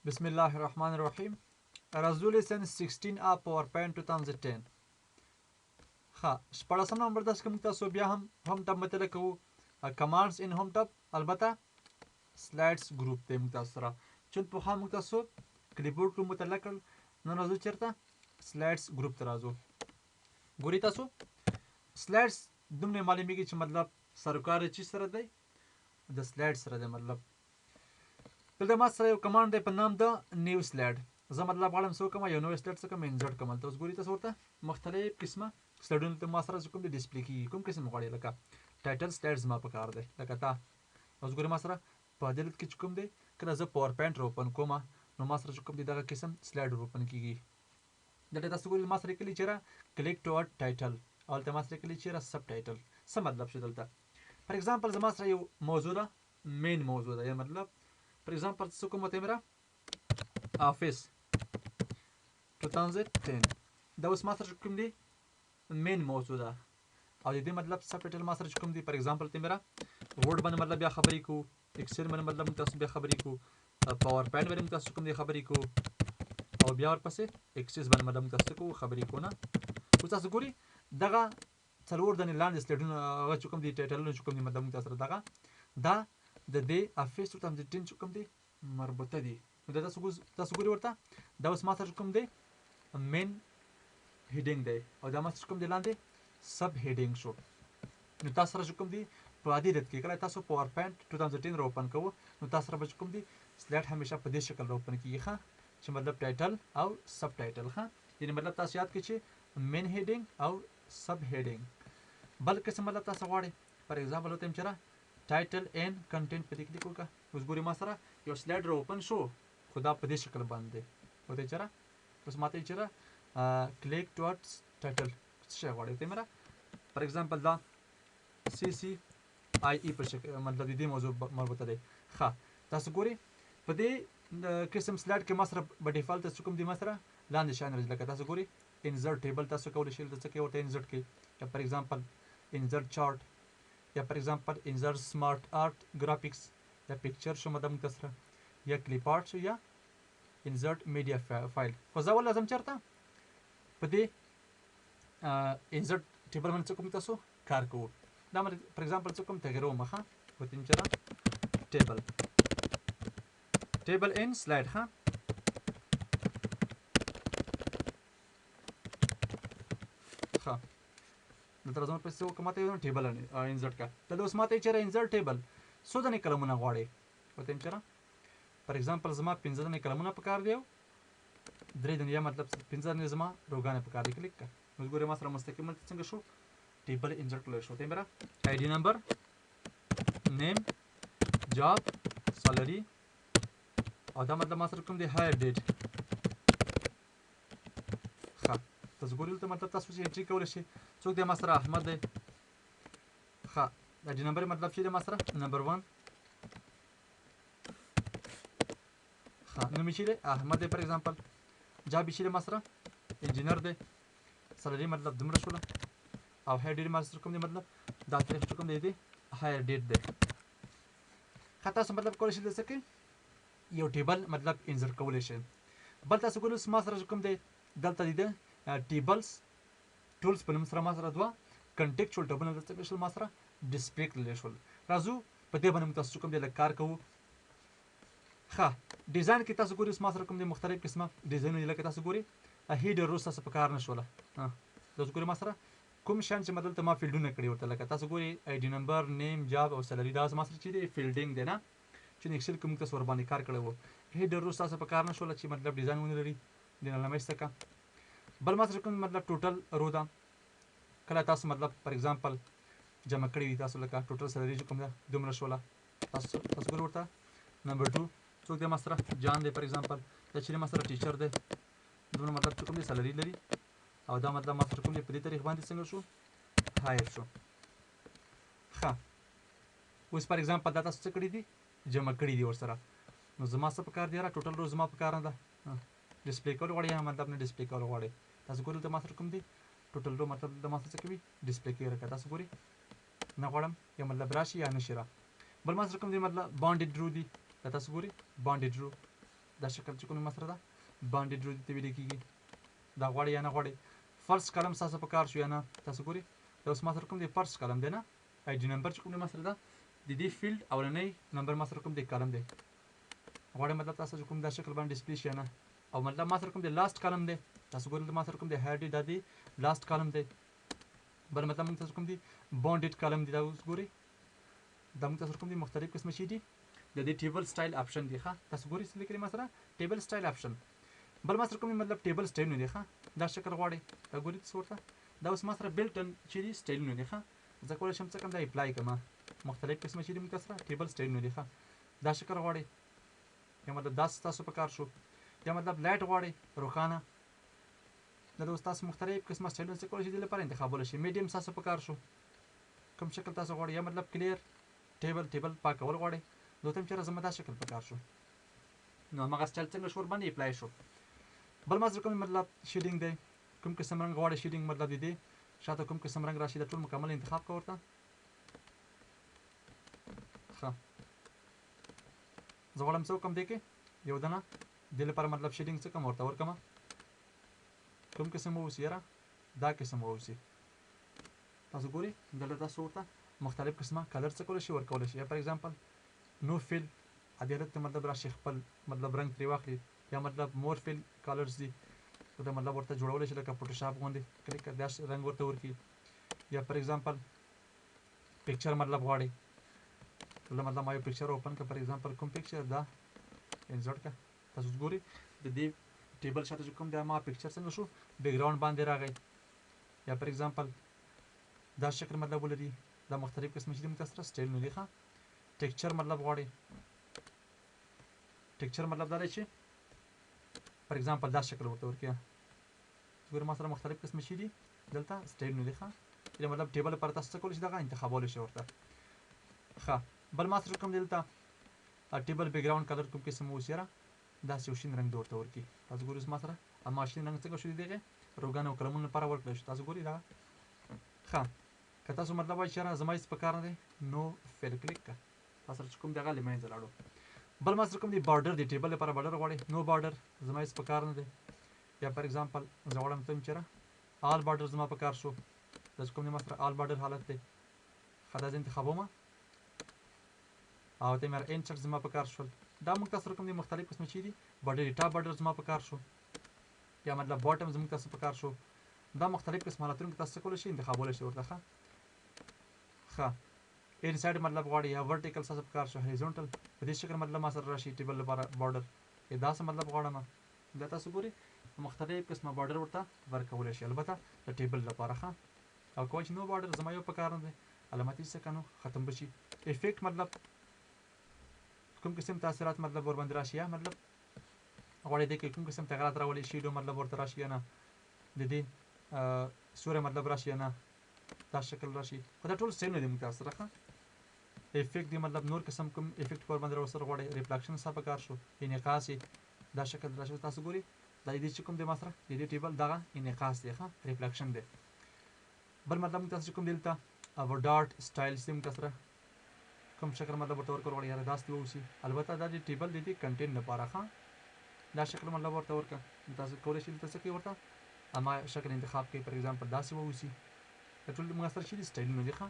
بسم الله الرحمن الرحیم. Resolution 16 of PowerPoint 2010. ها شپږم نمبر داس کوم تاسو بیا هم ټب متل کوو کمانډز ان هم ټب البته سلایډز ګروپ ته موږ تاسو سره چې په هم تاسو کلیبورډ کوم متعلق نن راځو چیرته سلایډز ګروپ ته راځو. ګوري تاسو سلایډز دومره معلومیږي چې مطلب سرکار چې سره دی د سلایډ سره دی. مطلب دلته ما سره یو کمانډ دی په نام د نیو سلایډ. زه مطلب غواړم څه وکړم یو نوی سلایډ څه کوم انسرټ کوم. تاسو ګوري تاسو ورته مختلف قسمه سلایډونه ته ما سره کوم دي ډسپلی کیږي کوم قسم غواړئ لکه ټایټل سلایډز ما پکار دی لکه تا تاسو ګوري ما سره په دلته کې کوم دی کله زه پاور پوینټ اوپن کوم نو ما سره کوم دی دغه قسم سلایډ اوپن کیږي. دلته تاسو ګوري ما سره کلی چیرې کلیک ټو ټایټل او تل ما سره کلی چیرې سب ټایټل څه مطلب شو دلته فار ایگزامپل زما سره یو موضوع ده مین موضوع ده یا مطلب فار ایگزامپل څه کوم ته میرا افیس 2010 دا اوس ما سره کوم دی مین موضوع ده او د دې مطلب سب ټایټل ما سره کوم دی فار ایگزامپل ته میرا ورډ باندې مطلب بیا خبرې کو ایکسل باندې مطلب تاسو بیا خبرې کو پاور پوینټ باندې تاسو کوم دی خبرې کو او بیا ورپسې ایکسس باندې مطلب تاسو کو خبرې کو نه اوس تاسو ګوري دغه څلور دنې لاندې سلایډونه هغه چې کوم دي ټایټلونه چې کوم دي مطلب تاسو سره دغه دا د دې افیس 2010 چې کوم دي مربوطه دي نو دا تاسو ګوري ورته دا اوس ما سره کوم دي مین هیډینګ دی او دا ما سره کوم دي لاندې سب هیډینګ شو. نو تاسو سره کوم دي په عادي رت کې کله تاسو پاور پوینټ 2010 را اوپن کوو نو تاسو سره کوم دي سلایډ همیشه په دې شکل را اوپن کیږي ښه چې مطلب ټایټل او سب ټایټل ښه یعنی مطلب تاسو یاد کړئ چې مین هیډینګ او سب هیډینګ بل قسم مطلب تاسو غواړئ فار ایگزامپل وته چیرې ټایټل اینڈ کنټینټ په دې کلیک وکړه اوس ګوري ما سره یو سلایډ را اوپن شو خدا په دې شکل باندې وته چیرې اوس ماته چیرې کلیک ټوورډز ټایټل څه غواړئ ته میرا فار ایگزامپل دا سی سی آی ای په شکل مطلب دې موضوع مربوطه دی ښه تاسو ګوري په دې قسم سلایډ کې ما سره په ډیفالت تاسو کوم دی ما سره لاندې شان راځي لکه تاسو ګوري انسرټ ټیبل تاسو کولی شئ دلته کې ورته انسرټ کې یا فار ایگزامپل انسرټ چارت یا فار ایگزامپل انسرټ سمارټ آرت گرافیکس یا پکچر شو مدام تاسو یا کلیپ آرت شو یا انسرټ میډیا فایل خو ځا ول لازم چرته په دې انسرټ ټیبل باندې کوم تاسو کار کوو دا فار ایگزامپل کوم تغیر ومخه وته چرته ټیبل ان سلایډ ها ها دلته راځم په څو کومه ته ټیبل انسرټ کا ته اوس ماته چیرې انسرټ ټیبل سو د نه کلمونه غواړي وته چیرې فار ایگزامپل زما 15 نه کلمونه پکار دیو درې دنیا مطلب 15 نه زما روغانه پکار دی کلیک کا اوس ګوره ما سره مستقیم څنګه شو ټیبل انسرټ کول شو ته میرا آی ډی نمبر نیم جاب سالری او دا مطلب ما سره کوم دی هایر ډیټ ښه تاسو ګورئ ته مطلب تاسو چې انټری کولی شئ څوک دی ما سره احمد دی ښه دا د نمبر مطلب چې دی ما سره نمبر 1 ښه نوم یې چې دی احمد دی فار ایگزامپل جاب یې چې دی ما سره انجینر دی سالري مطلب دومره شوله او هایر ډیټ ما سره کوم دی مطلب دا تاریخ چې کوم دی هایر ډیټ دی ښه تاسو مطلب کولی شئ دلته کې یو ټیبل مطلب انسرټ کولی شئ بل تاسو ګورئ ما سره کوم دی دلته دی ټیبلز ټولز په نوم سره ما سره دوه کنټیکچوال ټیبلونه دلته کې شول ما سره ډسپلی کړل شول راځو په دې باندې تاسو کوم دی کار کوو ښه ډیزاین کې تاسو ګورئ ما سره کوم دی مختلف قسمه ډیزاینونه لکه تاسو ګورئ هیډر روز تاسو په کار نه شوله تاسو ګورئ ما سره کوم شان چې مدلته ما فیلډونه کړی ورته لکه تاسو ګورئ آی ډی نمبر نیم جاب او سالري دا ما سره چې دی فیلډینګ دی نه چې ایکسل کې موږ تاسو ور باندې کار کړی وو هیډر روز تاسو په کار نه شوله چې مطلب ډیزاین ونه لري د نلمش څخه بل ما سره کوم مطلب ټوټل رو دا کله تاسو مطلب فار ایگزامپل جمع کړی وي تاسو لکه ټوټل سالري کوم ده دومره شوله تاسو ګور ورته نمبر 2 څوک دی ما سره جان دی فار ایگزامپل دا چې ما سره ټیچر دی دومره مطلب کوم دی سالري لري او دا مطلب ما سره کوم دی په دې تاریخ باندې څنګه شو هایر شو ښه اوس فار ایگزامپل دا تاسو څه کړی دي جمع کړی دي ورسره نو زما څه پکار دی را ټوټل رو زما پکار نه ده ډسپلی کول غواړي مطلب نه ډسپلی کول غواړي تاسو ګورئ ته ما سره کوم دی ټوټل رو مطلب د ما سره څه کوي ډسپلی کوي راکړه تاسو ګورئ نه غواړم یا مطلب راشي یا نشي را بل ما سره کوم دی مطلب باندډ رو دی تاسو ګورئ باندډ رو دا شکل چې کوم مسره ده باندې ډرو ته ویل کېږي دا غواړي یا نه غواړي فرست کالم تاسو په کار شو یا نه تاسو ګوري دا اوس مسره کوم دی فرست کالم دی نه آی ډي نمبر چې کوم مسره ده د دې فیلډ اولنۍ نمبر مسره کوم دی کالم دی غواړي مطلب تاسو کوم دا شکل باندې ډسپلی شي نه او مطلب مسره کوم دی لاست کالم دی تاسو ګورئ مسره کوم دی هاډ دی دا دی لاست کالم دی بل مطلب موږ تاسو کوم دی بونډډ کالم دی دا اوس ګورئ دا موږ تاسو کوم دی مختلف قسم شي دي د دې ټیبل سټایل اپشن دی ښه تاسو ګورئ څه لیکلي مسره ټیبل سټایل اپشن بل مسره کوم مطلب ټیبل سټایل نه دی ښه دا شکل غواړي دا ګورئ څه ورته دا اوس مسره بلټ ان چې دی سټایل نه دی ښه زه کولای شم څه کوم دا اپلای کوم مختلف قسم شي دي موږ سره ټیبل سټایل نه دی ښه دا شکل غواړي یا مطلب دا تاسو په کار شو یا مطلب لایټ غواړي روښانه دا اوس تاسو مختلف قسمه سټایلونه څه کولای شئ د لپاره انتخابولی شئ میډیم تاسو په کار شو کوم شکل تاسو غواړئ یا مطلب کلیر ټیبل پاکول غواړئ دوتم چېرې زما دا شکل په کار شو نو هماغه سټایل څنګه شو ورباندې اپلای شو بل مازر کوم مطلب شیډینګ دی کوم قسم رنګ غواړئ شیډینګ مطلب دی شاته کوم قسم رنګ راشي دا ټول مکمل انتخاب کوه ورته ښه زه غواړم څه وکړم دی کې یو دانه دې لپاره مطلب شیډینګ څه کوم ورته ورکړم کوم قسم واوسي یاره دا قسم واوسي تاسو ګورئ دلته تاسو ورته مختلف قسمه کلر څه کولی شي ورکولی شي یا فار ایگزامپل نو فیل دې حالت ته مطلب راشي خپل مطلب رنګ ترې واخلي یا مطلب مور فیل کلرز دي دا مطلب ورته جوړولی شي لکه فوټوشاپ غوندې کلیک کړه دا رنګ ورته ورکړي یا فار ایگزامپل پکچر مطلب غواړي مطلب ما یو پکچر اوپن کړه فار ایگزامپل کوم پکچر دا انسرټ کړه تاسو ګورئ د دې ټیبل شاته چې کوم دی ما پکچر څنګه شو بیک ګراوند باندې راغی یا فار ایگزامپل دا شکل مطلب ولري دا مختلف قسم شي موږ سره سټایل نه دی ښه ټیکچر مطلب غواړي ټیکچر مطلب دا دی چې فار ایگزامپل دا شکل ورته ورکړه ګورئ ما سره مختلف قسم شي دي دلته سټایل نه دی ښه دا مطلب ټیبل لپاره تاسو څه کولی شئ دغه انتخابولی شئ ورته ښه بل ما سره کوم دلته ټیبل بیک ګراوند کلر کوم قسم اوس یاره داسې یو شین رنګ د ورته ورکړي تاسو ګورئ ما سره اما شین رنګ څنګه شو دی دغه روګان او قلمونو لپاره ورکړی شو تاسو ګورئ دا ښه که تاسو مطلب وایي چې یاره زما هېڅ په کار نه دی نو فیل کلیک کړه تا سره چې کوم دی هغه له منځه لاړو بل ما سره کوم دی بارډر دی ټیبل لپاره بارډر غواړئ نو بارډر زما هېڅ په کار نه دی یا فار ایگزامپل زه غواړم ته چې یاره آل بارډر زما په کار شو دا چې کوم دی ما سره آل بارډر حالت دی ښه دا زه انتخابوم او ته مې انټر زما په کار شول دا موږ تاسو سره کوم دي مختلف قسم شي دي بارډر ټاپ بارډر زما په کار شو یا مطلب باټم زموږ تاسو په کار شو دا مختلف قسم حالتونه تاسو کولی شئ انتخابولی شئ ورته ښه انسایډ مطلب غواړي یا ورټیکل تاسو په کار شو هریزونټل په دې شکل مطلب ما سره راشي ټیبل لپاره بارډر دا څه مطلب غواړم دا تاسو ګورئ مختلف قسمه بارډر ورته ورکولی شئ البته د ټیبل لپاره ښه او کوم چې نو بارډر زما یو په کار نه دی علامت یې څه کنو ختم بشي افیکټ مطلب کوم قسم تاثیرات مطلب ور باندې راشي یا مطلب غواړي د کوم قسم تغیرات راولي شي مطلب ورته راشي یا نه د دې سوره مطلب راشي یا نه دا شکل راشي خو دا ټول سیم نه دي موږ تاسو سره افیکټ دی مطلب نور قسم کوم افیکټ ور باندې راوسره غواړي ریفلیکشن صاحب کار شو انعکاس دا شکل راشي تاسو ګوري دا دې چې کوم دی ما سره د دې ټیبل دغه انعکاس دی ښه ریفلیکشن دی بل مطلب موږ تاسو کوم دلته او ډاټ سټایل سیم تاسو کوم شکل مطلب ورته ورکړ وړي یاره داسې ووسي البته دا د ټیبل د دې کنټینټ لپاره ښه دا شکل مطلب ورته ورکړه تاسو کولی شئ دلته څه کوئ ورته اما شکل انتخاب کوئ فار ایگزامپل داسې ووسي دا ټول موږ سره شي دي سټایلونه دي ښه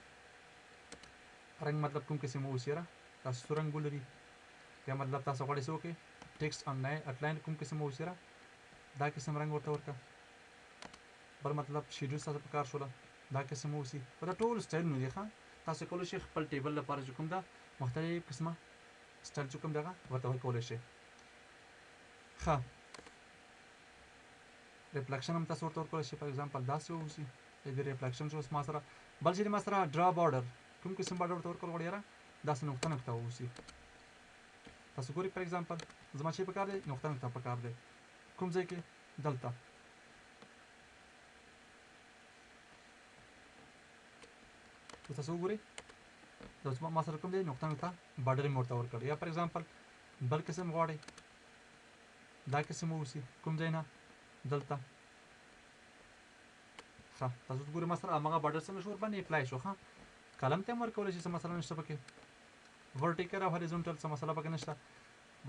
رنګ مطلب کوم قسم ووسي یاره تاسو څو رنګ ولري یا مطلب تاسو غواړئ څه وکړئ ټیکسټ اټلاین کوم قسم ووسي یاره دا قسم رنګ ورته ورکړه بل مطلب شیډول تاسو په کار شوله دا قسم ووسي خو دا ټول سټایلونه دي ښه تاسو کولی شئ خپل ټیبل لپاره چې کوم ده مختلف قسمه سټایل چې کوم دغه ورته ورکولی شئ ښه ریفلیکشن هم تاسو ورته ورکولی شئ فار ایگزامپل داسې واوسي د ریفلیکشن چې اوس ما سره بل چې ما سره ډرا بارډر کوم قسم بارډر ورته ورکول غواړي یاره داسې نقطه نقطه واوسي تاسو ګورئ فار ایگزامپل زما چې پکار دی نقطه نقطه پکار دی کوم ځای کې دلته تاسو وګورئ دا اوس ما سره کوم دی نقطه نقطه بارډر مې ورته ورکړی یا فار ایگزامپل بل قسم غواړئ دا قسم واوسي کوم ځای نه دلته ښه تاسو وګورئ ما سره هماغه بارډر څنګه شو ورباندې اپلای شو ښه کالم ته هم ورکولی شي څه مسله نشته پکې ورټیکل او هریزونټل څه مسله پکې نشته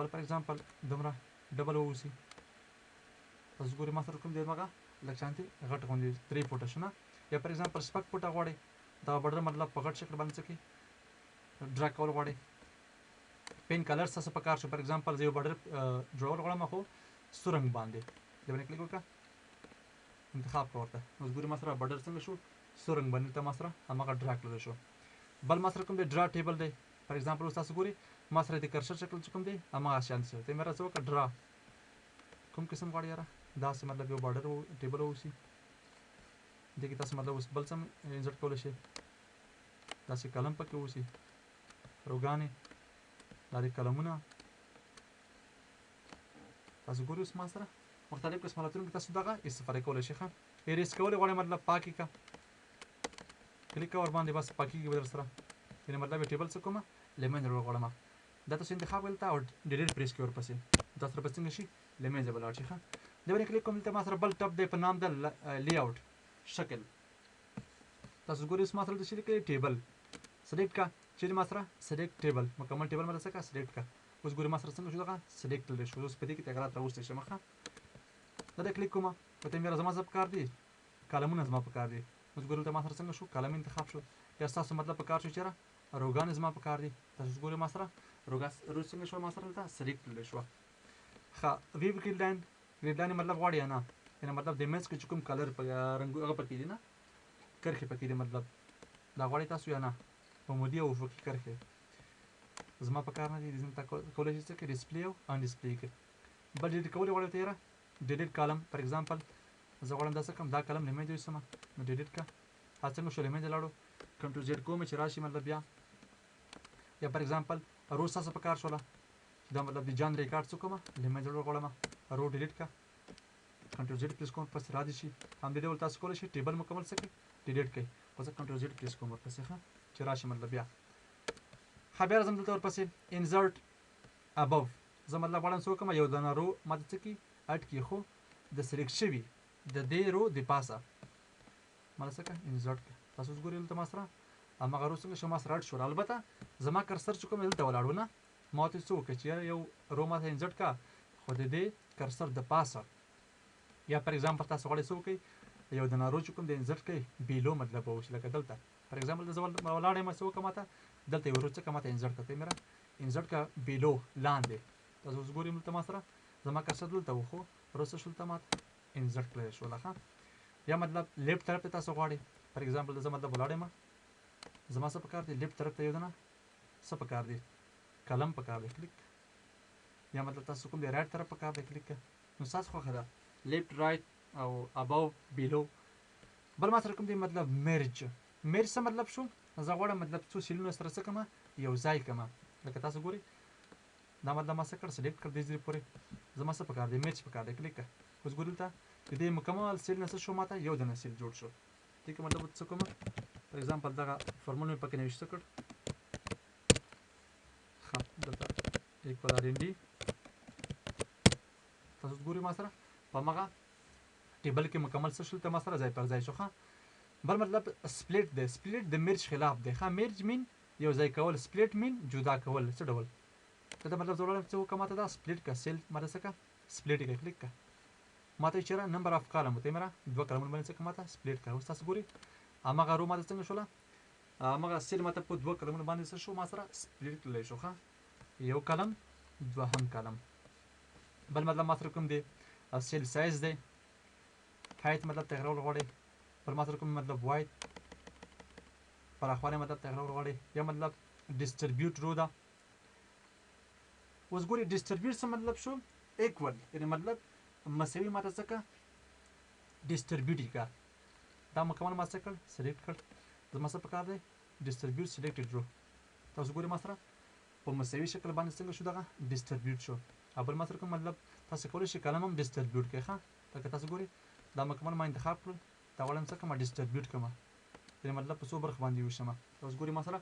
بل فار ایگزامپل دومره ډبل اوسي تاسو ګورئ ما سره کوم دی مګه لکه شانتي غټ غوندې 3 فوټه شنه یا پر ایگزامپل شپږ فوټه غواړئ دا border مطلب په غټ شکل باندې څه کوي ډرا کول غواړئ پین کلر تاسو په کار شو پر ایگزامپل زه یو border جوړول غواړم خو سور رنګ باندې دا باندې کلیک وکړه انتخاب کړه ورته اوس ګورئ ما سره border څنګه شو سور رنګ باندې ته ما سره هغه ډرا کړل شو بل ما سره کوم دی ډرا ټیبل دی پر ایگزامپل تاسو ګورئ ما سره د کرسر شکل کوم دی هغه شان څه ته مې راځو کا ډرا کوم قسم غواړئ یاره دا سم مطلب یو border ټیبل اوسي دغه تاسو مطلب اوس بل سم انسرټ کول شي دا سي کلم پکې اوسي روغانې دا دي کلمونه تاسو ګورئ اوس ما سره مختلف قسم حالتونو کې تاسو دغه استفاده کولای شئ ښه اریز کول غواړئ مطلب پاکي کا کلیک اور باندې بس پاکي کې بدل سره یعنی مطلب ټیبل څه کومه لیمن غواړم دا تاسو انتخاب ولته او ډیلیټ پریس کې ورپسې دا سره بس څنګه شي لیمن زبل شي ښه دا باندې کلیک کوم ته ما سره بل ټاپ دی په نام د لی اوټ شکل تاسو ګورئ ما سره د شي کې ټیبل سلیکټ کا چې ما سره سلیکټ ټیبل مکمل ټیبل مله څه کا سلیکټ کا اوس ګورئ ما سره څنګه شو دغه سلیکټ لري شو اوس په دې کې تغیرات راوستي شم ښه دا کلیک کوم په ته مې زما زب کار دی کالمونه زما په کار دی اوس ګورئ ما سره څنګه شو کالم انتخاب شو یا تاسو مطلب په کار شو چیرې روغان زما په کار دی تاسو ګورئ ما سره روغان څنګه شو ما سره دا سلیکټ لري شو ښه وی ګریډ لاین مطلب غواړي نه یعنی مطلب د میز کې کوم کلر په رنگ هغه پکې دي نه کرخه پکې دي مطلب دا غواړي تاسو یا نه په مودي او افقي کرخه زما په کار نه دي زما کولای شي چې ډسپلی او ان ډسپلی کې بل ډیلیټ کول غواړي تیرا ډیلیټ کالم پر ایگزامپل زه غواړم دا څه کوم دا کالم لیمه دی سم نو ډیلیټ کا څنګه شو لیمه لاړو کنټرول زد کوم چې راشي مطلب یا پر ایگزامپل روز تاسو په کار شولا دا مطلب د جان ریکارډ څه کومه لیمه غواړم رو ډیلیټ کا کنټرول زد پریس کوم پس را دي شي هم دې ول تاسو کولای شي ټیبل مکمل څه ډیلیټ کړئ پس کنټرول زد پریس کوم پس ښه چې راشي مطلب خبر زم دلته ورپسې انسرټ اباف زه مطلب غواړم څه کوم یو دانه رو ماته څه کی اټ کی خو د سلیکټ شوی د دې رو د پاسه مله څه کا انسرټ تاسو ګورئ دلته ما سره هغه رو څنګه شما سره اټ شو البته زما کرسر چې کوم دلته ولاړو نه ما ته څه وکړ چې یو رو ماته انسرټ کا خو د دې کرسر د پاسه یا پر ایگزامپل تاسو غواړئ څه وکړئ یو د نارو چې کوم د انسرټ کوي بیلو مطلب اوس لکه دلته پر ایگزامپل د زول ولاړې ما څه وکړم ته دلته یو رو څه کومه انسرټ کړئ میرا انسرټ کا بیلو لاندې تاسو اوس ګورئ ملته ما سره زما کرسر دلته وخو روسه شول ته ماته انسرټ کړئ شو لخوا یا مطلب لیفت طرف ته تاسو غواړئ پر ایگزامپل د زما مطلب ولاړې ما زما څه پکار دی لیفت طرف ته یو دنه څه پکار دی قلم پکار دی کلیک یا مطلب تاسو کوم دی رائټ طرف پکار دی کلیک نو تاسو خو خدا لیفت رائټ او اباو بیلو بل ما سره کوم دی مطلب مرج څه مطلب شو زه غواړم مطلب څو سیلونه سره څه کومه یو ځای کومه لکه تاسو ګورئ دا مطلب ما څه کړ سلیکټ کړ دې ځای پورې زما څه پکار دی مرج پکار دی کلیک اوس ګورئ ته دې مکمل سیل نه څه شو ماته یو دنه سیل جوړ شو دغه مطلب څه کومه پر ایگزامپل دا فارمول مې پکې نوښت کړ ښه دلته ایکوال ار ان ډي تاسو ګورئ ما سره په مغه ټیبل کې مکمل څه شول ته ما سره ځای پر ځای شو ښه بل مطلب سپلیټ دی سپلیټ د مرج خلاف دی ښه مرج مین یو ځای کول سپلیټ مین جدا کول څه ډول دا مطلب زوړ څه وکماته دا سپلیټ کا سیل مده څه کا سپلیټ کې کلیک کا ماته چیرې نمبر اف کالم ته میرا دوه کالمونه باندې څه کومه سپلیټ کا اوس تاسو ګورئ امغه رو ماته څنګه شولا امغه سیل ماته په دوه کالمونه باندې څه شو ما سره سپلیټ لې شو ښه یو کالم دوهم کالم بل مطلب ما سره کوم دی سیل سایز دی هایت مطلب تغیرول غواړي بل ما سره کوم مطلب وایت پراخوالی مطلب تغیرول غواړي یا مطلب ډیسټریبیوټ رو ده اوس ګورئ ډیسټریبیوټ څه مطلب شو ایکول یعنی مطلب مساوي ماته څه کا ډیسټریبیوټ کا دا مکمل ما څه کړ سلیکټ کړ زما څه پکار دی ډیسټریبیوټ سلیکټډ رو تاسو ګورئ ما سره په مساوي شکل باندې څنګه شو دغه ډیسټریبیوټ شو بل ما سره کوم مطلب تاسو کولای شئ کلم هم ډیسټریبیوټ کړئ ښه لکه تاسو ګورئ دا مکمل ما انتخاب کړل دا غواړم څه کوم ډیسټریبیوټ کوم یعنی مطلب په څو برخو باندې وشم تاسو ګورئ ما سره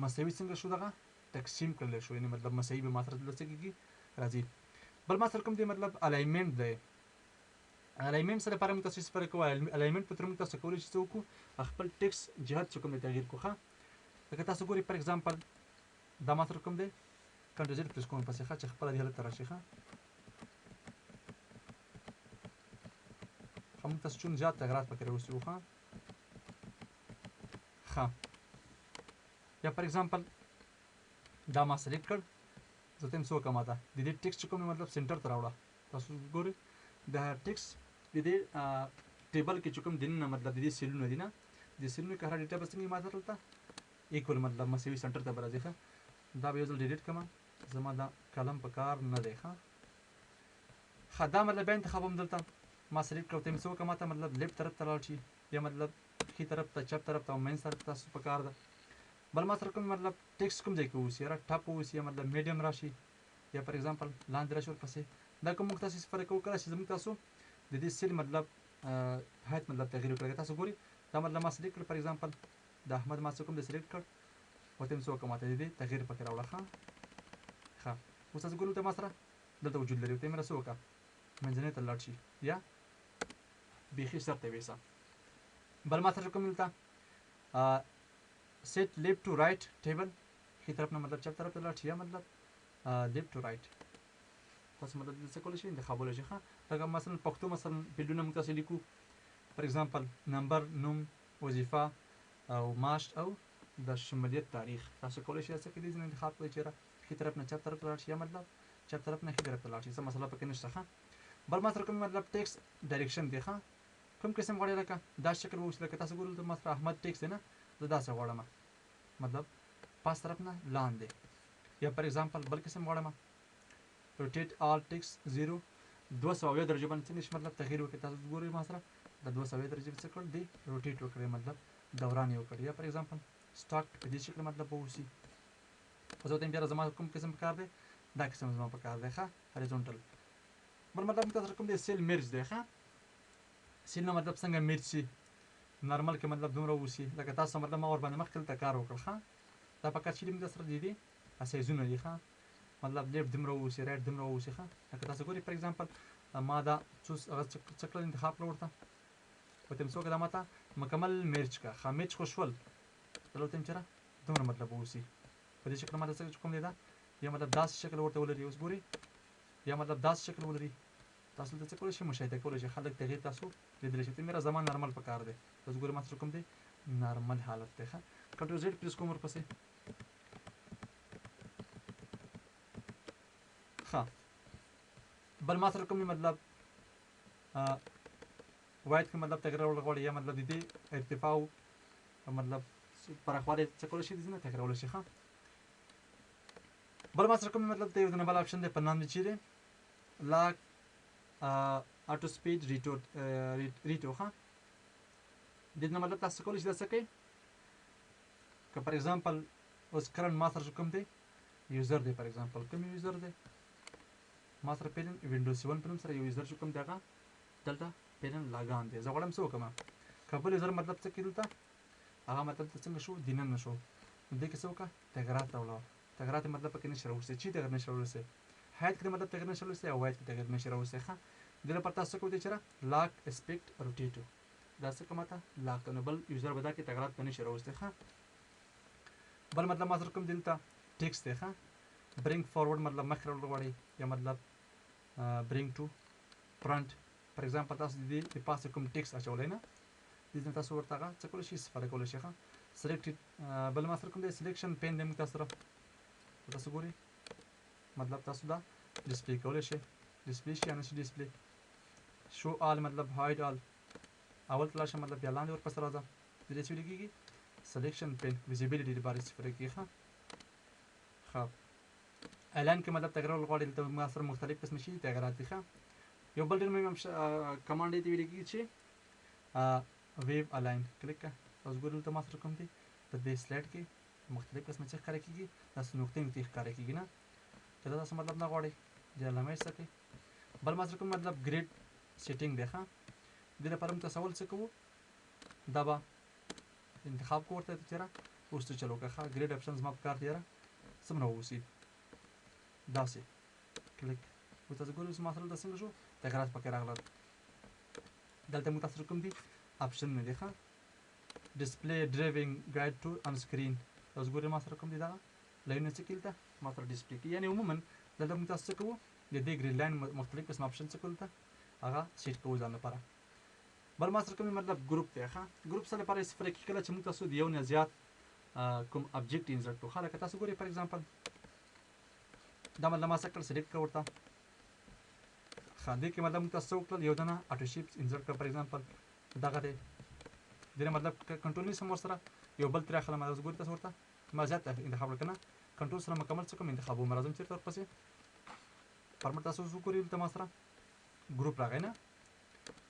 مساوي څنګه شو دغه تقسیم کړل شو یعنی مطلب مساوي به ما سره دلته کېږي راځي بل ما سره کوم دی مطلب الاینمنت دی الاینمنت سره لپاره موږ تاسو سپاره کوو الاینمنت په تر موږ تاسو کولای شئ څه وکړو خپل ټیکس جهت څه کوم تغییر کوو ښه لکه تاسو ګورئ پر ایگزامپل دا ما سره کوم دی کنټرول زد پریس کوم پسې ښه چې خپل دی حالت راشي ښه موږ تاسو چون زیات تغیرات پکې راوستو ښه یا پر ایگزامپل دا ما سلیکټ کړ زه ته څه وکړم دا د دې ټیکسټ کوم مطلب سنټر ته راوړه تاسو ګورئ دا ټیکسټ د دې ټیبل کې چې کوم دینه مطلب د دې سیلونه دي نه د سیلونو کې هر ډیټا بس څنګه ماته دلته ایکوال مطلب مساوي سنټر ته راځي ښه دا به یو ځل ډیلیټ کړم زما دا کلم په کار نه دی ښه دا مطلب بیا انتخاب هم دلته ما سلیکټ کړو ته څه وکړم ته مطلب لیفټ طرف ته لاړ شي یا مطلب ښي طرف ته چپ طرف ته او مین طرف تاسو په کار ده بل ما سره کوم مطلب ټیکسټ کوم ځای کې اوسي را ټاپ اوسي یا مطلب میډیم راشي یا پر ایگزامپل لاندې راشي ورپسې دا کوم موږ تاسو فرق وکړه چې زموږ تاسو د دې سیل مطلب هایت مطلب تغییر وکړه تاسو ګوري دا مطلب ما سلیکټ کړ پر ایگزامپل د احمد ما څه کوم د سلیکټ کړ او تم څه وکړم ته دې تغییر پکې راوړه ښه اوس تاسو ګورئ ته ما سره دلته وجود لري ته مې څه وکړه منځنۍ ته لاړ شي یا بیخي سر ته ویسه بل ما سره کوم دلته set left to right table ښي طرف نه مطلب چپ طرف ته لاړ شي یا مطلب left to right تاسو مطلب څه کولی شئ انتخابولی شئ ښه لکه مثلا پښتو مثلا فیلډونه موږ تاسو لیکو پر ایگزامپل نمبر نوم وظیفه او معاش او د شمولیت تاریخ تاسو کولی شئ څه کې دې ځینې انتخاب کړئ چېرې ښي طرف نه چپ طرف ته لاړ شي یا مطلب چپ طرف نه ښي طرف ته لاړ شي څه مسله پکې نشته ښه بل ما سره کوم مطلب ټیکسټ ډایرکشن دی ښه کوم قسم غواړئ لکه دا شکل اوس لکه تاسو ګورئ ما سره احمد ټیکسټ دی نه زه داسې غواړم مطلب پاس طرف نه لاندې یا پر ایگزامپل بل قسم غواړم روټیټ آل ټیکسټ 0 200 درجه باندې څنګه مطلب تغییر وکړي تاسو ګورئ ما سره د 200 درجه څه کړ دی روټیټ وکړي مطلب دوران یې وکړي یا پر ایگزامپل سټاک په دې شکل مطلب ووسی اوس ته بیا زما کوم قسم کار دی دا قسم زما په کار دی ښه هریزونټل بل مطلب تاسو کوم دی سیل مرج دی ښه سیل نو مطلب څنګه مرج شي نارمل کې مطلب دومره وسی لکه تاسو مطلب ما ور باندې مخکې ته کار وکړ ښه دا پکې چې موږ سره دي اسایزونه دي ښه مطلب لیفټ دومره وسی رائټ دومره وسی ښه لکه تاسو ګورئ پر ایگزامپل ما دا څه کړل انتخاب کړ ورته په تم څو کې دا ماته مکمل مرچ کا ښه مرچ خو شول چلو تم چېرې دومره مطلب وسی په دې شکل ماته څه کوم دی دا یا مطلب داسې شکل ورته ولري اوس ګورئ یا مطلب داسې شکل ولري تاسو ته څه کولی شئ مشاهده کولی شئ خلک تغییر تاسو لیدلی شئ ته میرا زمان نارمل په کار دی تاسو ګورئ ما سره کوم دی نارمل حالت دی ښه کنټرول زیډ پریس کوم ورپسې ښه بل ما سره کوم مطلب وایډ کې مطلب تغییر غواړي یا مطلب د دې ارتفاع مطلب پراخوالی څه کولی شئ ځینې تغییرولی شئ ښه بل ما سره کوم مطلب ته یو ځنه بل آپشن دی په نام چې دی لاک auto speed reto ښه د دې مطلب تاسو کولی شئ دا څه کوئ که پر ایگزامپل اوس کرنټ ما سره کوم دی یوزر دی پر ایگزامپل کوم یوزر دی ما سره پیلن وینډوز 7 په نوم سره یو یوزر چې کوم دی هغه دلته پیلن لاګان دی زه غواړم څه وکړم که بل یوزر مطلب څه کوي دلته هغه مطلب څنګه شو دننه شو نو دې کې څه وکړه تغیرات راوړه تغیرات مطلب پکې نشي راوستي چې تغیر نشي راوستي هایت کې مطلب تغیر نشي راوستي او وایډ کې تغیر نشي راوستي ښه د لپاره تاسو کوی چې لاک اسپیکټ روټیټو دا څه کومه ته لاک نه بل یوزر بدا کې تغیرات پنه شي راوستي ښه بل مطلب ما سره کوم دلته ټیکسټ دی ښه برینګ فارورډ مطلب مخ راوړل غواړي یا مطلب برینګ ټو فرنٹ پر ایگزامپل تاسو د دې پاسه کوم ټیکسټ اچولای نه د دې تاسو ورته څه کولی شئ استفاده کولی شئ ښه سلیکټ بل ما سره کوم دی سلیکشن پین دی موږ تاسو سره تاسو ګورئ مطلب تاسو دا ډسپلی کولی شئ ډسپلی شي یا نشي ډسپلی شو آل مطلب هاید آل اول تلاش مطلب بیا لاندې ورپسې راځه د دې څه ویل کېږي سلیکشن پین ویزیبیلیټي لپاره استفاده کېږي ښه اعلان کې مطلب تغیر غواړي دلته ما سره مختلف قسم شي تغیرات دي ښه یو بل ډېر مهم کمانډ دی ویل کېږي چې ویو الاین کلیک کړه تاسو ګورئ دلته ما سره کوم دی په دې سلایډ کې مختلف قسم څه ښکاره کېږي داسې نقطې ښکاره کېږي نه چې دا تاسو مطلب نه غواړئ د علامه څه بل ما سره کوم مطلب ګریډ سیټینګ دی ښه دې لپاره موږ تاسو اول څه کوو دا به انتخاب کوو ورته چېرې وروسته چلو که ښه ګریډ اپشن زما په کار دی یاره څومره واوسي داسې کلیک اوس تاسو ګورئ زما سره دا څنګه شو تغیرات پکې راغلل دلته موږ تاسو کوم دي اپشن نه دی ښه ډسپلی ډرایوینګ ګایډ ټو ان سکرین تاسو ګورئ ما سره کوم دی دا لاینونه څه کېږي دلته ما سره ډسپلی کېږي یعنې عموما دلته موږ تاسو څه کوو د دې ګریډ لاین مختلف قسم اپشن څه کوو دلته هغه سیټ کوو ځان لپاره بل ما سره کوم مطلب ګروپ دی ښه ګروپ سره لپاره استفاده کیږي کله چې موږ تاسو د یو نه زیات کوم ابجیکټ انسرټ کړو خلک تاسو ګوري فار ایگزامپل دا مطلب ما سره سلیکټ کړ ورته ښه دې کې مطلب موږ تاسو وکړل یو دنه اټو شیپس انسرټ کړ فار ایگزامپل دغه دی دغه مطلب کنټرول نه سم سره یو بل تر اخله ما ګوري تاسو ورته ما زیات انتخاب وکړنه کنټرول سره مکمل څه کوم انتخاب و مرزم چیرته ورپسې پرمټ تاسو وګورئ دلته ما سره ګروپ راغی نه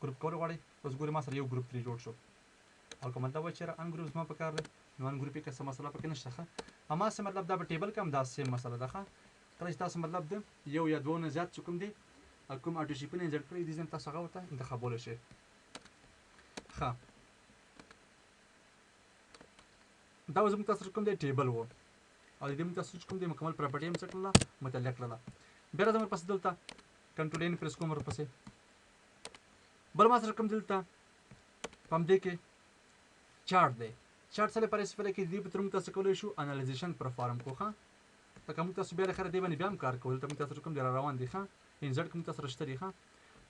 ګروپ کول غواړئ اوس ګورئ ما سره یو ګروپ ترې جوړ شو او کوم مطلب وایي چې ان ګروپ زما په کار دی نو ان ګروپ کې څه مسله پکې نشته ښه اما څه مطلب دا په ټیبل کې هم دا سیم مسله ده ښه کله چې تاسو مطلب د یو یا دوه نه زیات چې کوم دی کوم اټو شیپونه انسرټ کړئ دي ځین تاسو هغه ورته انتخابولی شئ ښه دا اوس موږ تاسو کوم دی ټیبل و او د دې موږ تاسو کوم دی مکمل پراپرټي هم څه کړله متعلق کړله بیا راځم ورپسې دلته کنټرول ان پرس کوم ورپسې بل ما سره کوم دلته په همدې کې چارټ دی چارټ سره لپاره استفاده کې دې په تر موږ تاسو کولی شو انالیزیشن پرفارم کوو ښه لکه موږ تاسو بیا لخره دې باندې بیا هم کار کوو دلته موږ تاسو کوم دی را روان دي ښه انزرټ کوم تاسو رشته دي ښه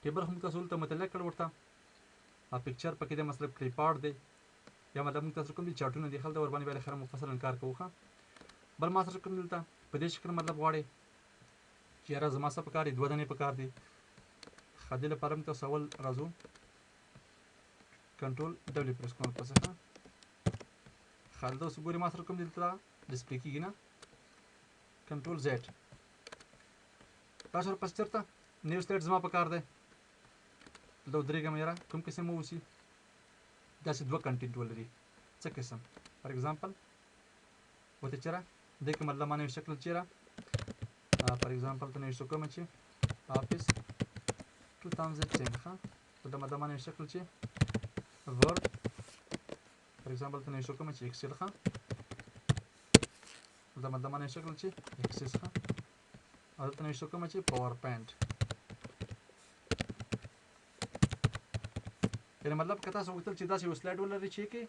ټیبل هم تاسو دلته متعلق کړ ورته او پکچر پکې د مطلب کلیپ آرټ دی یا مطلب موږ تاسو کوم دي چارټونه دي خلته ور باندې بیا لخره مفصلا کار کوو ښه بل ما سره کوم دلته په دې شکل مطلب غواړئ چې یاره زما څه پکار دي دوه دانې پکار دي ښه دې لپاره موږ تاسو اول راځو کنټرول ډبلیو پرس کوم ورپسې ښه ښه دلته اوس ګورئ ما سره کوم دلته ډسپلې کېږي نه کنټرول زیډ تاسو ورپسې چېرته نیو سلایډ زما پکار دی دلته ودرېږم یاره کوم قسم واوسي داسې دوه کنټینټ ولري څه قسم فار ایگزامپل وته چېرې دې کې مطلب ما نوی شکل چېرې فار ایگزامپل ته نوی شو کومه چې آفیس 2010 ښه دلته مطلب ما نوی شکل چې ورډ فار ایگزامپل ته نوی شو کومه چې ایکسل ښه دلته مطلب ما نوی شکل چې ایکسس ښه او دلته نوی شو کومه چې پاورپوینټ یعنې مطلب که تاسو غوښتل چې داسې یو سلایډ ولرئ چې کې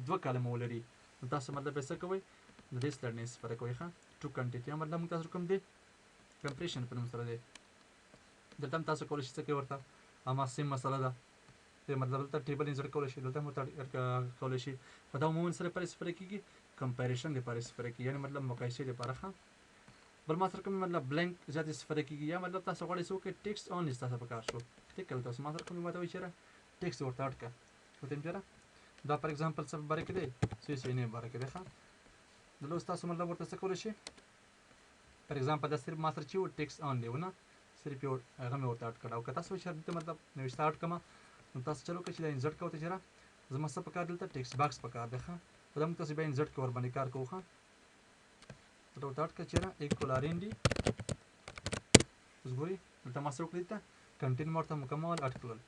دوه کالمه ولري نو تاسو مطلب یې څه کوئ د دې سلایډ نه استفاده کوئ ښه ټو کنټینټ یا مطلب موږ تاسو کوم دی کمپریشن په نوم سره دی دلته هم تاسو کولی شئ څه کوئ ورته اما سیم مسله ده مطلب دلته ټیبل انسرټ کولی شئ دلته هم ورته کولی شئ خو دا عموما سره لپاره استفاده کېږي کمپریشن لپاره استفاده کېږي یعنې مطلب مقایسې لپاره ښه بل ما سره کوم مطلب بلینک زیات استفاده کېږي یا مطلب تاسو غواړئ څه وکړئ ټیکسټ آن تاسو په کار شو ټیک کړل تاسو ما سره کوم ماته وایي چېرې ټیکسټ ورته اډ کړه وته چېرې دا فار ایگزامپل څه په باره کې دی څه نه باره کې دی ښه دلته اوس تاسو مطلب ورته څه کولی شئ فار ایگزامپل دا صرف ما سره چې و ټیکسټ آن دی ونه صرف یو هغه مې ورته اډ کړه او که تاسو چې دلته مطلب نوښته اډ کړمه نو تاسو چلو وکړئ چې دا انزرټ کوو ته چېرې زما څه پکار دلته ټیکسټ باکس پکار دی ښه دا موږ تاسو بیا انزرټ کې ورباندې کار کوو ښه دلته ورته اډ کړه چېرې ایکول آر ان ډي اوس ګورئ دلته ما څه وکړل دلته کنټینټ مې ورته مکمل اډ کړل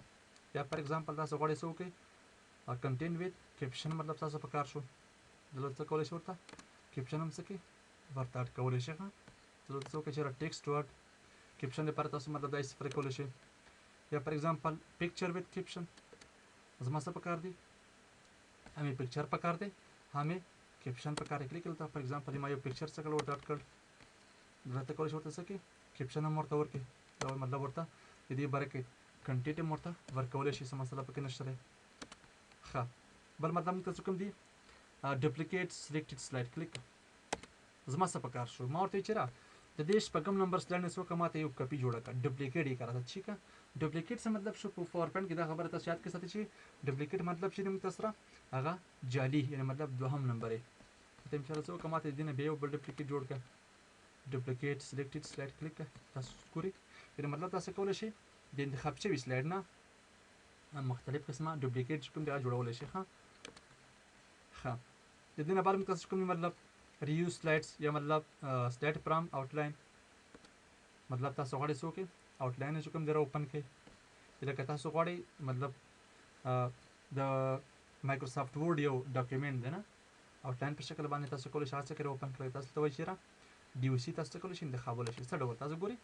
یا فار ایگزامپل تاسو غواړئ څه وکړئ کنټینټ ویت کیپشن مطلب تاسو په کار شو دلته څه کولی شئ ورته کیپشن هم څه کړئ ورته اډ کولی شئ ښه دلته څه وکړئ چېرې ټیکسټ ورډ کیپشن لپاره تاسو مطلب دا استفاده کولی شئ یا فار ایگزامپل پکچر ویت کیپشن زما څه پکار دی همې پکچر پکار دی همې کیپشن پکار دی کلیک دلته فار ایگزامپل ما یو پکچر څه کړ ورته اډ کړ دلته کولی شئ ورته څه کړئ کیپشن هم ورته ورکړئ دا مطلب ورته د دې باره کې کنټینټ هم ورته ورکولی شئ څه مسله پکې نشته دی ښه بل مطلب موږ ته کوم دي ډپلیکیټ سلیکټډ سلایډ کلیک زما څه پکار شو ما ورته ویل چېرې د دې شپږم نمبر سلایډ نه څه وکړه ما ته یو کپي جوړه کړه ډپلیکیټ یې کړه ٹھیک ہے ډپلیکیټ څه مطلب شو په پاورپوینټ کې دا خبره تاسو یاد کړئ ساتئ چې ډپلیکیټ مطلب چې موږ تاسو سره هغه جعلي یعنې مطلب دوهم نمبر یې ته انشاءالله څه وکړه ما ته دې نه بیا یو بل ډپلیکیټ جوړ کړه ډپلیکیټ سلیکټډ سلایډ کلیک کړه تاسو ګورئ یعنې مطلب تاسو کولی شئ د انتخاب شوي سلایډ نه مختلف قسمه ډپلیکیټ چې کوم دی هغه جوړولی شئ ښه د دې نه بعد موږ تاسو کوم مطلب ریوز سلایډس یا مطلب سلایډ فرام آوټلاین مطلب تاسو غواړئ څه وکړئ آوټلاین چې کوم دی اوپن کړئ لکه تاسو غواړئ مطلب د مايکروسافټ ورډ یو ډاکیومنټ دی نه آوټلاین په شکل باندې تاسو کولی شئ هڅه کړئ اوپن کړئ تاسو ته وایي چېرې ډي او سی تاسو ته کولی شئ انتخابولی شئ څه ډول تاسو ګورئ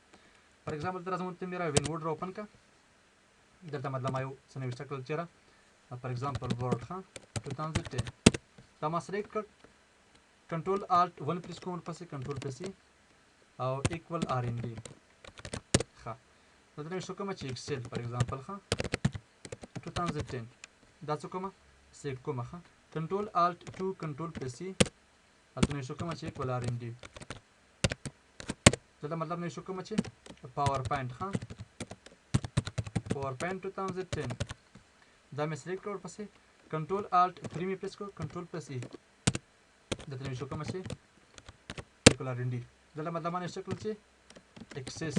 فار ایگزامپل دلته راځم ته میرا وین ورډ را اوپن کړه دلته مطلب ما یو څه نوښته کړل چېرې فار ایگزامپل ورډ ښه 2010 دا ما سلیکټ کړ کنټرول آلټ 1 پریس کوم ورپسې کنټرول پسې او ایکول آر ان ډي ښه دلته نوښته کومه چې ایکسل فار ایگزامپل ښه 2010 دا څه کومه سلیکټ کومه ښه کنټرول الټ 2 کنټرول پلس سی هلته نه شو کومه چې اکول آر ان ډي دلته مطلب نه شو کومه چې پاورپوینټ ښه پاورپوینټ 2010 دا مې سلیکټ کړ ورپسې کنټرول الټ 3 مې پریس کړ کنټرول پلس ای دلته نه شو کومه چې اکول آر ان ډي دلته مطلب باندې شکل چې اکسس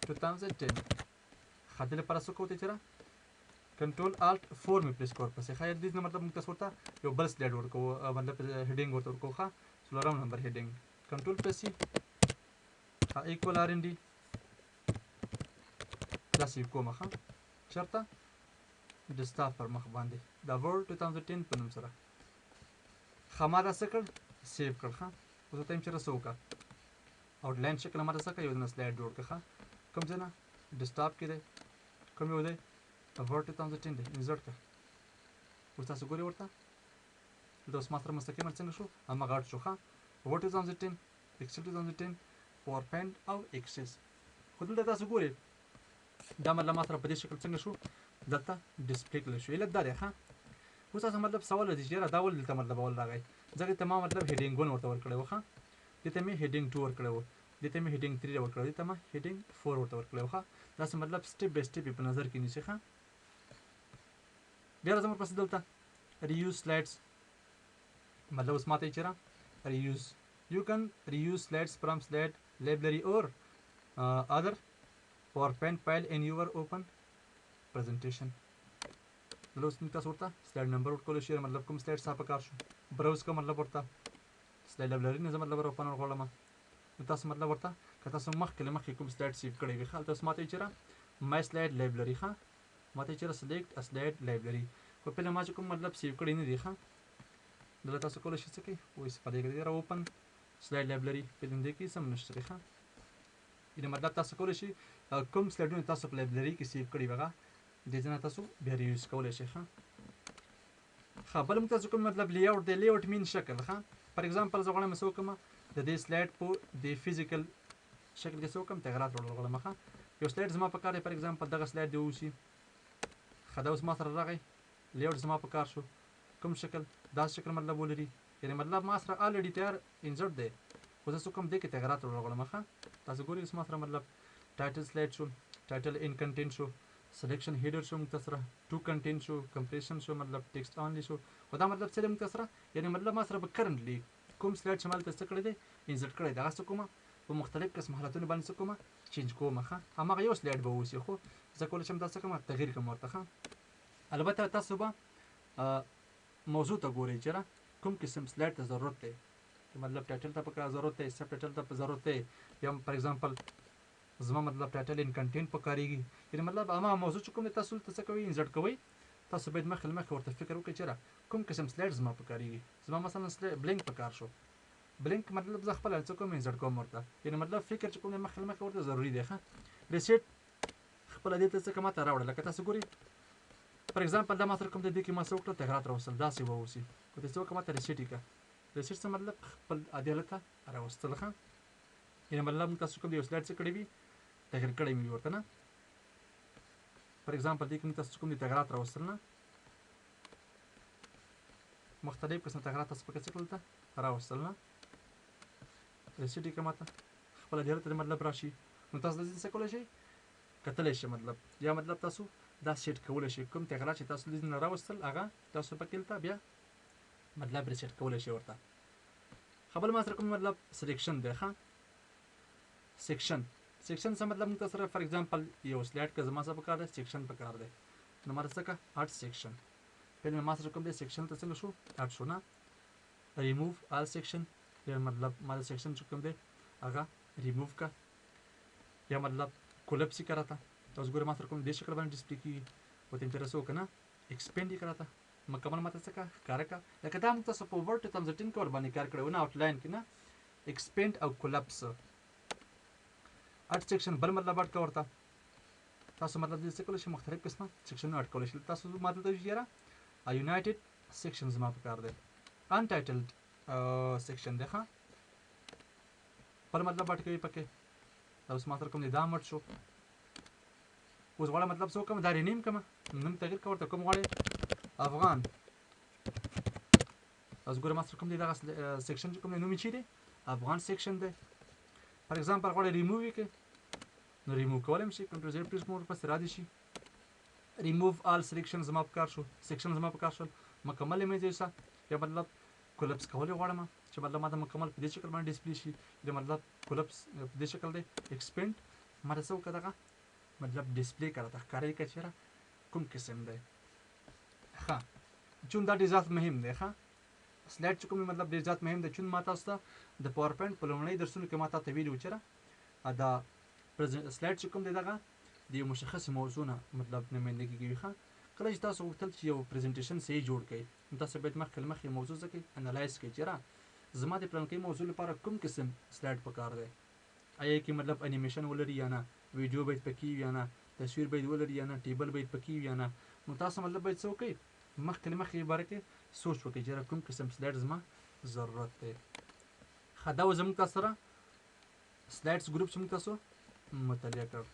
2010 خاطر لپاره څه کوو ته چېرې کنټرول الټ 4 مې پریس کړ پسې خیر دې مطلب موږ تاسو ورته یو بل سلاید ورکوو مطلب هډینګ ورته ورکوو ښه څلورم نمبر هډینګ کنټرول پلس سی اکول آر ان ډي دا سیو کومه ښه چېرته ډیسکټاپ پر مخ باندې دا ورډ 2010 په نوم سره ښه ما دا څه کړ سیو کړ ښه اوس ورته یم چېرې څه وکړه آوټلاین شکل ما دا څه کړه یو ځنه سلاید جوړ کړه ښه کوم ځای نه ډیسکټاپ کې دی کوم یو دی ورډ 2010 دی انزرټ کړه اوس تاسو ګورئ ورته دلته اوس ما سره مستقیمه څنګه شو هماغه اډ شو ښه ورډ 2010 ایکسل 2010 پاورپوینټ او ایکسس خو دلته تاسو ګورئ دا مطلب ما سره په دې شکل څنګه شو دلته ډسپلی کړل شو علت دا دی ښه اوس تاسو مطلب سوال دی چې یاره دا ولې دلته مطلب اول راغی ځکه ته ما مطلب هیډینګ 1 ورته ورکړی و ښه دلته مې هیډینګ 2 ورکړی و دلته مې هیډینګ 3 ورکړی و دلته ما هیډینګ 4 ورته ورکړی و ښه داسې مطلب سټپ بای سټپ په نظر کې نیسئ ښه بیا راځم ورپسې دلته ریوز سلایډس مطلب اوس ما ته یې چېرې ریوز یو کن ریوز سلایډس فرام سلایډ library or other PowerPoint file in your open presentation دلته اوس تاسو ورته سلایډ نمبر ورکولی شئ مطلب کوم سلایډ ستا په کار شو براوز که مطلب ورته سلایډ لایبرري نه زه مطلب اوپن ورغواړم نو تاسو مطلب ورته که تاسو مخکې له مخکې کوم سلایډ سیو کړی وي ښه هلته اوس ما ته یې چېرې مای سلایډ لایبرري ښه ما ته یې چېرې سلیکټ ا سلایډ لایبرري خو پهله ما چې کوم مطلب سیو کړی نه دی ښه دلته تاسو کولی شئ څه کوئ استفاده کوئ اوپن سلایډ لایبرري په دې کې څه هم نشته دی ښه یعنې مطلب تاسو کولی شئ کوم سلایډونه تاسو په لایبرري کې سیو کړي وي هغه دې ځای نه تاسو بیا ریوز کولی شئ ښه بل موږ تاسو کوم مطلب لیاوټ دی لیاوټ مین شکل ښه فار ایگزامپل زه غواړم څه وکړم د دې سلایډ په دې فزیکل شکل کې څه وکړم تغیرات راوړم ښه یو سلایډ زما په کار دی فار ایگزامپل دغه سلایډ دی واوسي ښه دا اوس ما سره راغی لیاوټ زما په کار شو کوم شکل دا شکل مطلب ولري یعنې مطلب ما سره الریډي تیار انزرټ دی خو زه څه کوم دې کې تغیرات راوړم ښه تاسو ګورئ اوس ما سره مطلب ټایټل سلایډ شو ټایټل ان کنټینټ شو سلیکشن هیډر شو موږ سره ټو کنټینټ شو کمپریشن شو مطلب ټیکسټ اونلی شو خو دا مطلب څه دی موږ سره یعنې مطلب ما سره به کرنټلی کوم سلایډ چې ما دلته څه کړی دی انزرټ کړی دی هغه څه کومه په مختلف قسم حالتونو باندې څه کومه چینج کومه ښه هماغه یو سلایډ به واوسي خو زه کولی شم دا څه کومه تغییر کړم ورته ښه البته تاسو به موضوع ته ګورئ چېرې کوم قسم سلایډ ته ضرورت دی مطلب ټایټل ته پکار ضرورت دی سب ټایټل ته ضرورت دی یا فار ایگزامپل زما مطلب ټایټل ان کنټینټ پکارېږي یعنې مطلب هماغه موضوع چې کوم دی تاسو دلته څه کوئ انزرټ کوئ تاسو باید مخکې له مخکې ورته فکر وکړئ چېرې کوم قسم سلایډ زما پکارېږي زما مثلا بلینک پکار شو بلینک مطلب زه خپله څه کوم انزرټ کوم ورته یعنې مطلب فکر چې کوم دی مخکې له مخکې ورته ضروري دی ښه ریسیټ خپله دې ته څه که ماته راوړه لکه تاسو ګورئ فار ایگزامپل دا ما سره کوم دی دې کې ما څه وکړه تغیرات راوستل داسې به واوسي خو دې څه وکړه ماته ریسیټ یې کړه ریسیټ څه مطلب خپل عادي حالت ته راوستل ښه یعنې مطلب موږ تاسو کوم دی یو سلایډ څه کړی وي تغییر کړی مې وي ورته نه فار ایگزامپل دې کې موږ تاسو کوم دی تغیرات راوستل نه مختلف قسم تغیرات تاسو پکې څه کړل ته راوستل نه ریسیټ یې کړه ماته خپله دې حالت ته مطلب راشي نو تاسو دلته څه کولی شئ کتلی شئ مطلب یا مطلب تاسو دا سیټ کولی شئ کوم تغیرات چې تاسو دې نه راوستل هغه تاسو پکې دلته بیا مطلب ریسیټ کولی شئ ورته ښه بل ما سره کوم مطلب سلیکشن دی ښه سیکشن څه مطلب موږ سره فار ایگزامپل یو سلایډ که زما څه پکار دی سیکشن پکار دی نو ما څه کړه اډ سیکشن پهله ما سره کوم دی سیکشن ته څنګه شو اډ شو نه ریموو آل سیکشن یا مطلب ما د سیکشن چې کوم دی هغه ریموو کړه یا مطلب کولپس یې کړه راته تاسو ګورئ ما سره کوم دې شکل باندې ډسپلی کېږي ورته یې چېرې څه وکړه نه ایکسپینډ یې کړه راته مکمل ماته څه کړه ښکاره کړه لکه دا موږ تاسو په ورډ 2010 کې ورباندې کار کړی و نه آوټلاین کې نه ایکسپینډ او کولپس اډ سیکشن بل مطلب اډ کړه ورته تاسو مطلب دې څه کولی شئ مختلف قسمه سیکشنونه اډ کولی شئ تاسو ما دلته یاره یونایټډ سیکشن زما پکار دی انټایټلډ سیکشن دی ښه بل مطلب اډ کوي پکې دا اوس ما سره کوم دی دا مټ شو اوس غواړم مطلب څه وکړم دا رینیم کړم نوم تغییر کړه ورته کوم غواړئ افغان تاسو ګورئ ما سره کوم دی دغه سیکشن چې کوم دی نوم یې چی دی افغان سیکشن دی فار ایگزامپل غواړئ ریموو یې کړئ نو ریموو کولی هم شي کنټرول زیډ پریس کوم ورپسې را دي شي ریموو آل سلیکشن زما په کار شو سیکشن زما په کار شول مکمل امیج یوسه یا مطلب کولپس کول یې غواړم چې مطلب ما ته مکمل په دې شکل باندې ډسپلی شي د مطلب کولپس په دې شکل دی ایکسپینډ ما ته څه وکړه دغه مطلب ډسپلی کړه ته ښکاره یې کړه چېرې کوم قسم دی ښه چون دا ډېر زیات مهم دی ښه سلایډ چې کوم مطلب ډېر زیات مهم دی چون ما تاسو ته د پاور پوینټ په لومړنۍ درسونو کې ما تاسو ته ویلي وو چېرې دا سلایډ چې کوم دی دغه د یو مشخصې موضوع نه مطلب نمایندګي کوي ښه کله چې تاسو غوښتل چې یو پریزنټیشن صحیح جوړ کړئ نو تاسو باید مخکې له مخکې موضوع څه کړئ انالایز کړئ چېرې زما د پلانکۍ موضوع لپاره کوم قسم سلایډ پکار دی آیا کې مطلب انیمیشن ولري یا نه ویډیو باید پکې وي یا نه تصویر باید ولري یا نه ټیبل باید پکې وي یا نه نو تاسو مطلب باید څه وکړئ مخکې له مخکې باره کې سوچ وکړئ چې کوم قسم سلایډ زما ضرورت دی ښه دا و زموږ تاسو سره سلایډس ګروپ چې موږ تاسو مطالعه کړ